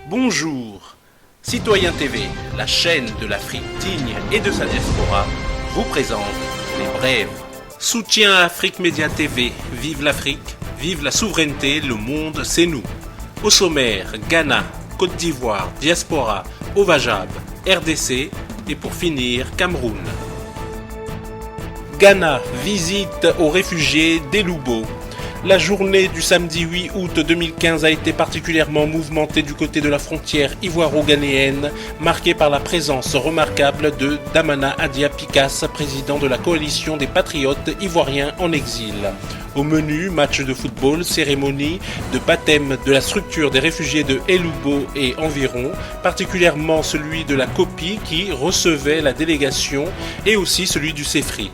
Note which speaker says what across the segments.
Speaker 1: Bonjour, Citoyen TV, la chaîne de l'Afrique digne et de sa diaspora, vous présente les brèves. Soutien à Afrique Média TV, vive l'Afrique, vive la souveraineté, le monde c'est nous. Au sommaire, Ghana, Côte d'Ivoire, Diaspora, Ovajab, RDC et pour finir, Cameroun. Ghana, visite aux réfugiés d'Elubo. La journée du samedi 8 août 2015 a été particulièrement mouvementée du côté de la frontière ivoiro-ghanéenne, marquée par la présence remarquable de Damana Adia Picasse, président de la coalition des patriotes ivoiriens en exil. Au menu, match de football, cérémonie de baptême de la structure des réfugiés de Elubo et environ, particulièrement celui de la COPI qui recevait la délégation et aussi celui du CEFRI.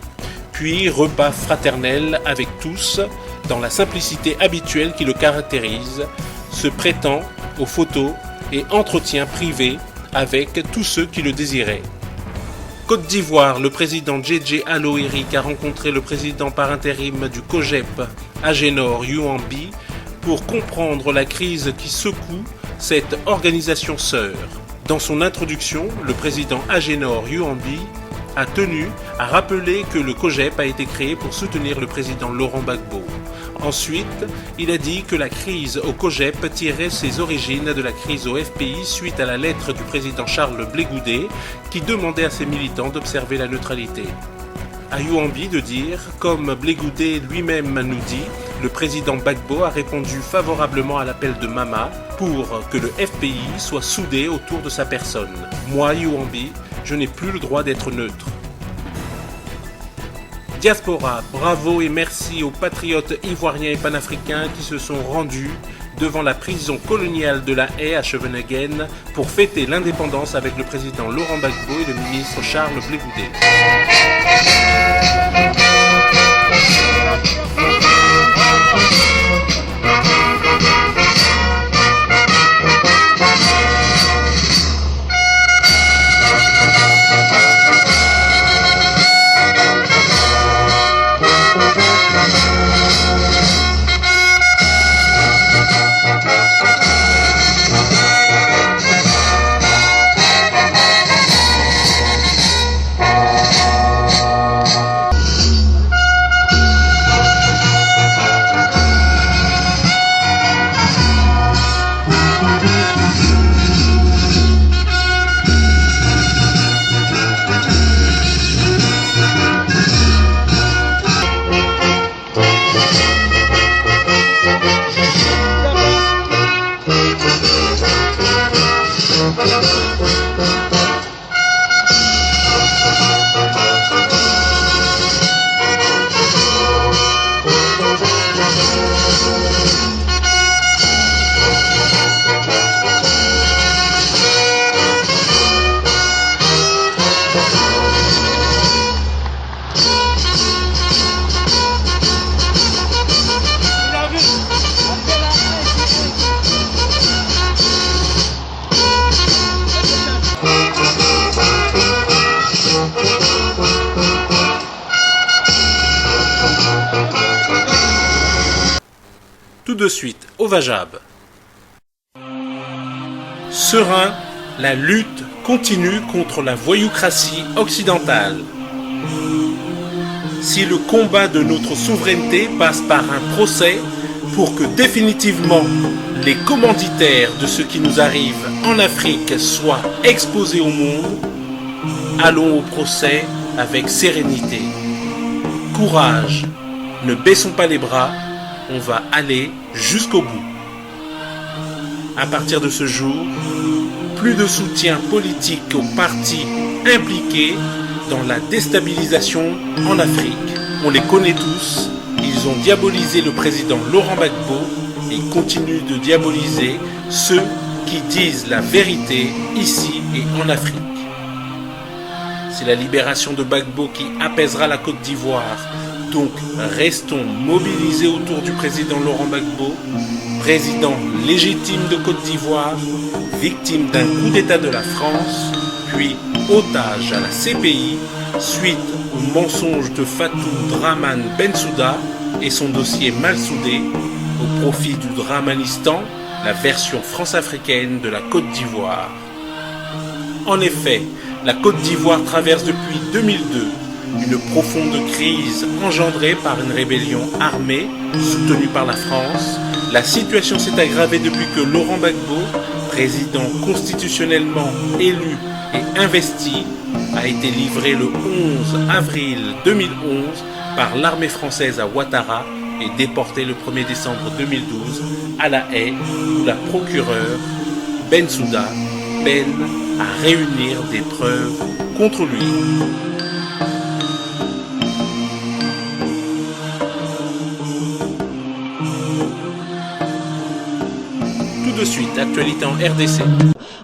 Speaker 1: Puis repas fraternel avec tous, dans la simplicité habituelle qui le caractérise, se prêtant aux photos et entretiens privés avec tous ceux qui le désiraient. Côte d'Ivoire, le président JJ Alo-Eric a rencontré le président par intérim du COGEP, Agénor Youambi, pour comprendre la crise qui secoue cette organisation sœur. Dans son introduction, le président Agénor Youambi a tenu à rappeler que le COGEP a été créé pour soutenir le président Laurent Gbagbo. Ensuite, il a dit que la crise au COGEP tirait ses origines de la crise au FPI suite à la lettre du président Charles Blé Goudé qui demandait à ses militants d'observer la neutralité. À Youambi de dire, comme Blé Goudé lui-même nous dit, le président Gbagbo a répondu favorablement à l'appel de Mama pour que le FPI soit soudé autour de sa personne. Moi, Youambi, je n'ai plus le droit d'être neutre. Diaspora, bravo et merci aux patriotes ivoiriens et panafricains qui se sont rendus devant la prison coloniale de la Haye à Scheveningen pour fêter l'indépendance avec le président Laurent Gbagbo et le ministre Charles Blé Goudé. Tout de suite, Ovajab. Serein, la lutte continue contre la voyoucratie occidentale. Si le combat de notre souveraineté passe par un procès pour que définitivement les commanditaires de ce qui nous arrive en Afrique soient exposés au monde, allons au procès avec sérénité. Courage, ne baissons pas les bras, on va aller jusqu'au bout. À partir de ce jour, plus de soutien politique aux partis impliqués dans la déstabilisation en Afrique. On les connaît tous, ils ont diabolisé le président Laurent Gbagbo et continuent de diaboliser ceux qui disent la vérité ici et en Afrique. C'est la libération de Gbagbo qui apaisera la Côte d'Ivoire. Donc restons mobilisés autour du président Laurent Gbagbo, président légitime de Côte d'Ivoire, victime d'un coup d'État de la France, puis otage à la CPI suite au mensonge de Fatou Draman Bensouda et son dossier mal soudé au profit du Dramanistan la version france-africaine de la Côte d'Ivoire. En effet, la Côte d'Ivoire traverse depuis 2002 une profonde crise engendrée par une rébellion armée soutenue par la France. La situation s'est aggravée depuis que Laurent Gbagbo, président constitutionnellement élu et investi, a été livré le 11 avril 2011 par l'armée française à Ouattara et déporté le 1er décembre 2012 à La Haye, où la procureure Bensouda peine à réunir des preuves contre lui. Tout de suite, actualité en RDC.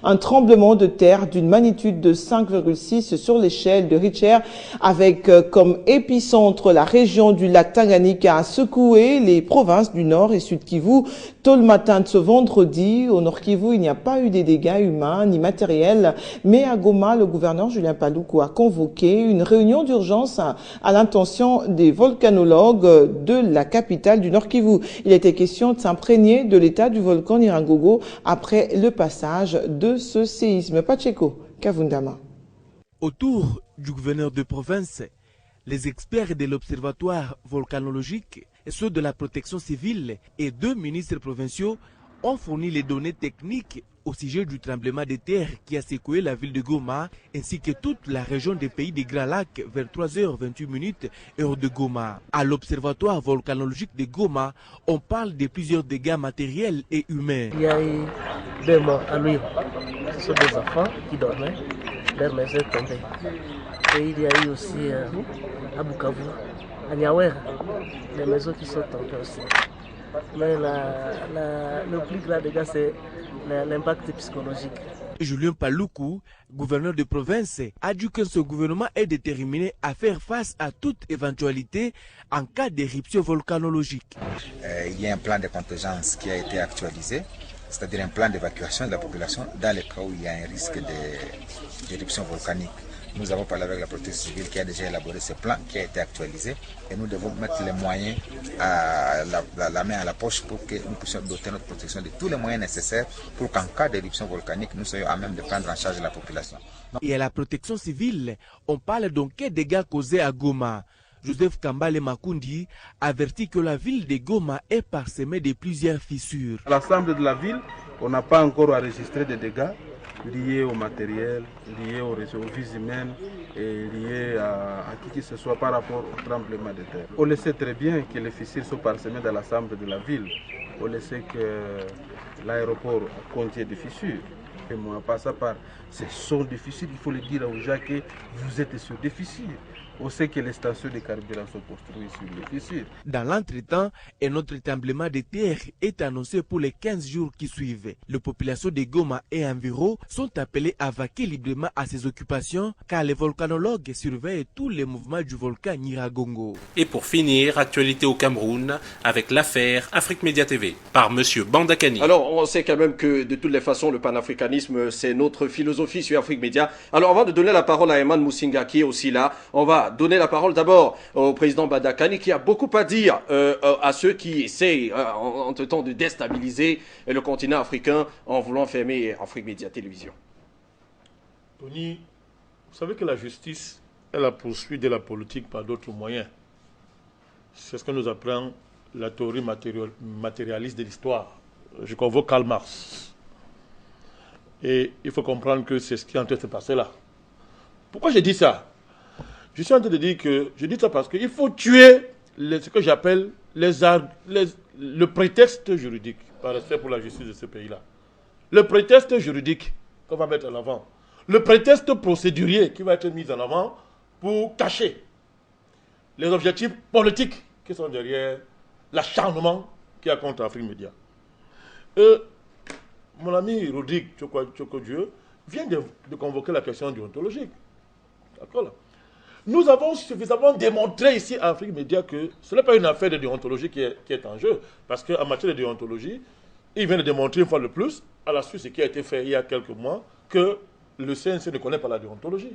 Speaker 2: Un tremblement de terre d'une magnitude de 5,6 sur l'échelle de Richter avec comme épicentre la région du lac Tanganyika a secoué les provinces du Nord et Sud Kivu. Tôt le matin de ce vendredi, au Nord Kivu, il n'y a pas eu des dégâts humains ni matériels, mais à Goma, le gouverneur Julien Paluku a convoqué une réunion d'urgence à l'intention des volcanologues de la capitale du Nord Kivu. Il était question de s'imprégner de l'état du volcan Nyiragongo après le passage de ce séisme. Pacheco Kavundama.
Speaker 3: Autour du gouverneur de province, les experts de l'observatoire volcanologique et ceux de la protection civile et 2 ministres provinciaux ont fourni les données techniques au sujet du tremblement de terre qui a secoué la ville de Goma ainsi que toute la région des pays des Grands Lacs vers 3h28 heure de Goma. À l'observatoire volcanologique de Goma, on parle de plusieurs dégâts matériels et humains.
Speaker 4: Il y a eu 2 morts à l'huile. Ce sont des enfants qui dormaient, leur maison est tombée. Et il y a eu aussi à Bukavu, à Niawera, des maisons qui sont tombées aussi. Mais le plus grand dégât, c'est l'impact psychologique.
Speaker 3: Julien Paluku, gouverneur de province, a dit que ce gouvernement est déterminé à faire face à toute éventualité en cas d'éruption volcanologique.
Speaker 5: Il y a un plan de contingence qui a été actualisé, c'est-à-dire un plan d'évacuation de la population dans les cas où il y a un risque d'éruption volcanique. Nous avons parlé avec la protection civile qui a déjà élaboré ce plan qui a été actualisé et nous devons mettre les moyens à la main à la poche pour que nous puissions doter notre protection de tous les moyens nécessaires pour qu'en cas d'éruption volcanique, nous soyons à même de prendre en charge la population.
Speaker 3: Et à la protection civile, on parle donc des dégâts causés à Goma. Joseph Kambale Makundi avertit que la ville de Goma est parsemée de plusieurs fissures.
Speaker 6: À l'ensemble de la ville, on n'a pas encore enregistré de dégâts liés au matériel, liés aux vies humaines et liés à qui que ce soit par rapport au tremblement de terre. On le sait très bien que les fissures sont parsemées dans l'ensemble de la ville. On le sait que l'aéroport contient des fissures. Et moi, pas ça part, ce sont des fissures, il faut le dire aux gens que vous êtes sur des fissures. On sait que les stations de carburant sont construites sur les fissures.
Speaker 3: Dans l'entretemps, un autre tremblement de terre est annoncé pour les 15 jours qui suivent. Les populations de Goma et environ sont appelées à vaquer librement à ces occupations car les volcanologues surveillent tous les mouvements du volcan Nyiragongo.
Speaker 1: Et pour finir, actualité au Cameroun avec l'affaire Afrique Média TV par Monsieur Bandakani.
Speaker 7: Alors, on sait quand même que de toutes les façons, le panafricanisme, c'est notre philosophie sur Afrique Média. Alors, avant de donner la parole à Eman Moussinga qui est aussi là, on va donner la parole d'abord au président Bandakani qui a beaucoup à dire à ceux qui essaient en tentant de déstabiliser le continent africain en voulant fermer Afrique Média Télévision.
Speaker 8: Tony, vous savez que la justice est la poursuite de la politique par d'autres moyens. C'est ce que nous apprend la théorie matérialiste de l'histoire. Je convoque Karl Marx. Et il faut comprendre que c'est ce qui est en train de se passer là. Pourquoi j'ai dit ça? Je suis en train de dire que je dis ça parce qu'il faut tuer ce que j'appelle le prétexte juridique, par respect pour la justice de ce pays-là. Le prétexte juridique qu'on va mettre en avant. Le prétexte procédurier qui va être mis en avant pour cacher les objectifs politiques qui sont derrière l'acharnement qu'il y a contre Afrique Média. Mon ami Rodrigue Tchoko-Dieu vient de convoquer la question déontologique. D'accord là? Nous avons suffisamment démontré ici à Afrique Média que ce n'est pas une affaire de déontologie qui est en jeu. Parce qu'en matière de déontologie, il vient de démontrer une fois de plus, à la suite de ce qui a été fait il y a quelques mois, que le CNC ne connaît pas la déontologie.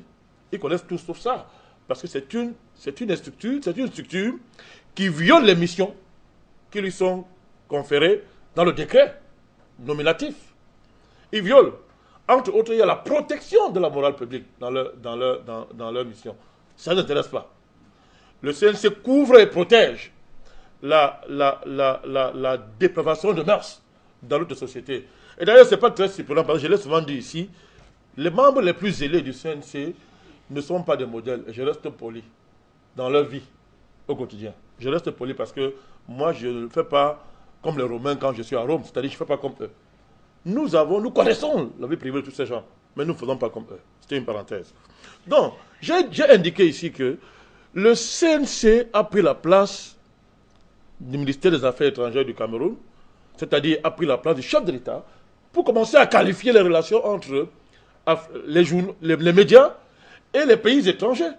Speaker 8: Ils connaissent tout sauf ça. Parce que c'est une structure qui viole les missions qui lui sont conférées dans le décret nominatif. Ils violent. Entre autres, il y a la protection de la morale publique dans leur mission. Ça ne n'intéresse pas. Le CNC couvre et protège la dépravation de mœurs dans notre société. Et d'ailleurs, ce n'est pas très surprenant, parce que je l'ai souvent dit ici, les membres les plus zélés du CNC ne sont pas des modèles. Je reste poli dans leur vie au quotidien. Je reste poli parce que moi, je ne fais pas comme les Romains quand je suis à Rome, c'est-à-dire que je ne fais pas comme eux. Nous connaissons la vie privée de tous ces gens, mais nous ne faisons pas comme eux. C'était une parenthèse. Donc, j'ai indiqué ici que le CNC a pris la place du ministère des Affaires étrangères du Cameroun, c'est-à-dire a pris la place du chef de l'État, pour commencer à qualifier les relations entre les médias et les pays étrangers.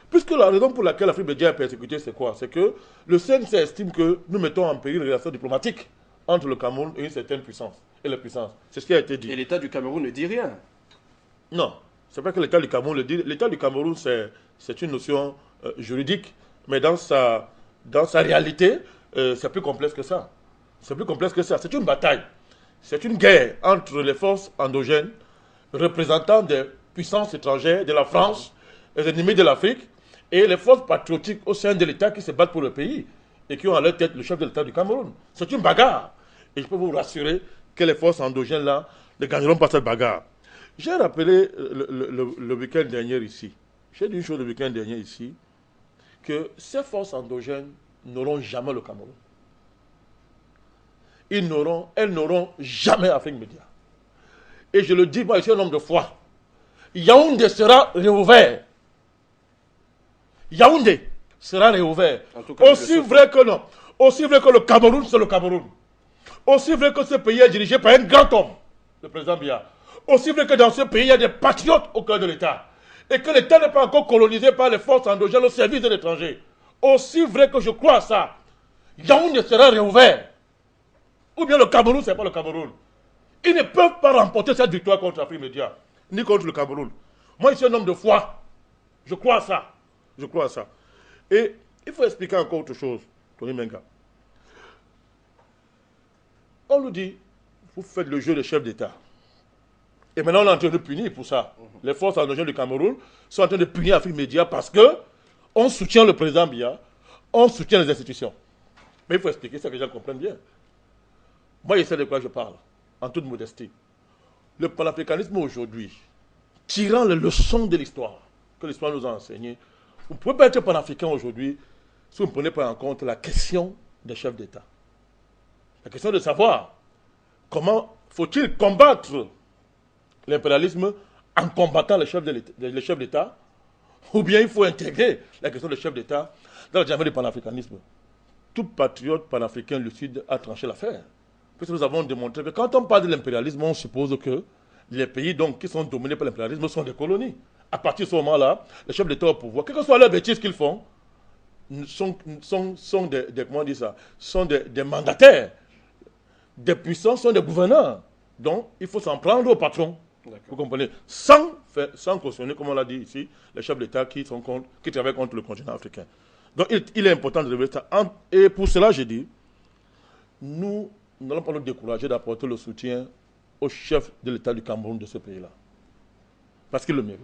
Speaker 8: Puisque la raison pour laquelle l'Afrique média est persécutée, c'est quoi? C'est que le CNC estime que nous mettons en péril les relations diplomatiques entre le Cameroun et une certaine puissance. Et les puissances. C'est ce qui a été dit.
Speaker 7: Et l'État du Cameroun ne dit rien.
Speaker 8: Non, c'est pas que l'État du Cameroun le dit. L'État du Cameroun, c'est une notion juridique, mais dans sa réalité, c'est plus complexe que ça. C'est plus complexe que ça. C'est une bataille. C'est une guerre entre les forces endogènes, représentant des puissances étrangères, de la France, les ennemis de l'Afrique, et les forces patriotiques au sein de l'État qui se battent pour le pays et qui ont à leur tête le chef de l'État du Cameroun. C'est une bagarre. Et je peux vous rassurer que les forces endogènes-là ne gagneront pas cette bagarre. J'ai rappelé le week-end dernier ici, j'ai dit une chose le week-end dernier ici, que ces forces endogènes n'auront jamais le Cameroun. Elles n'auront jamais Afrique Média. Et je le dis, moi, je suis un homme de foi. Yaoundé sera réouvert. Yaoundé sera réouvert. Aussi vrai que le Cameroun, c'est le Cameroun. Aussi vrai que ce pays est dirigé par un grand homme, le président Biya. Aussi vrai que dans ce pays, il y a des patriotes au cœur de l'État. Et que l'État n'est pas encore colonisé par les forces endogènes au service de l'étranger. Aussi vrai que je crois à ça, Yaoundé sera réouvert. Ou bien le Cameroun, ce n'est pas le Cameroun. Ils ne peuvent pas remporter cette victoire contre l'Afrique Média, ni contre le Cameroun. Moi, je suis un homme de foi. Je crois à ça. Je crois à ça. Et il faut expliquer encore autre chose, Tony Menga. On nous dit, vous faites le jeu de chef d'État. Et maintenant, on est en train de punir pour ça. Les forces endogènes du Cameroun sont en train de punir l'Afrique Média parce que on soutient le président Biya, on soutient les institutions. Mais il faut expliquer ça, que les gens comprennent bien. Moi, je sais de quoi je parle, en toute modestie. Le panafricanisme aujourd'hui, tirant les leçons de l'histoire, que l'histoire nous a enseignées, vous ne pouvez pas être panafricain aujourd'hui si vous ne prenez pas en compte la question des chefs d'État. La question de savoir comment faut-il combattre l'impérialisme en combattant les chefs d'État, ou bien il faut intégrer la question des chefs d'État dans le jamais du panafricanisme. Tout patriote panafricain lucide a tranché l'affaire. Puisque nous avons démontré que quand on parle de l'impérialisme, on suppose que les pays qui sont dominés par l'impérialisme sont des colonies. À partir de ce moment-là, les chefs d'État au pouvoir, quelles que soient leurs bêtises qu'ils font, sont des mandataires. Des puissants sont des gouverneurs. Donc, il faut s'en prendre au patron. Vous comprenez? Sans cautionner, comme on l'a dit ici, les chefs d'État qui travaillent contre le continent africain. Donc, il est important de révéler ça. Et pour cela, j'ai dit, nous n'allons pas nous décourager d'apporter le soutien au chef de l'État du Cameroun de ce pays-là. Parce qu'il le mérite.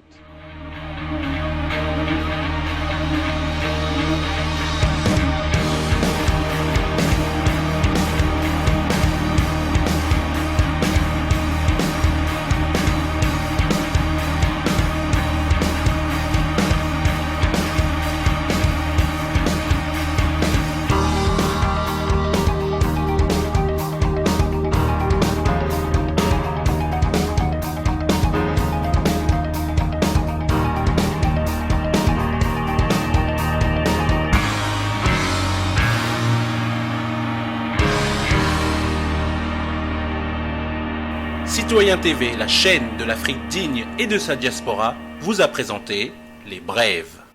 Speaker 1: Citoyen TV, la chaîne de l'Afrique digne et de sa diaspora, vous a présenté Les Brèves.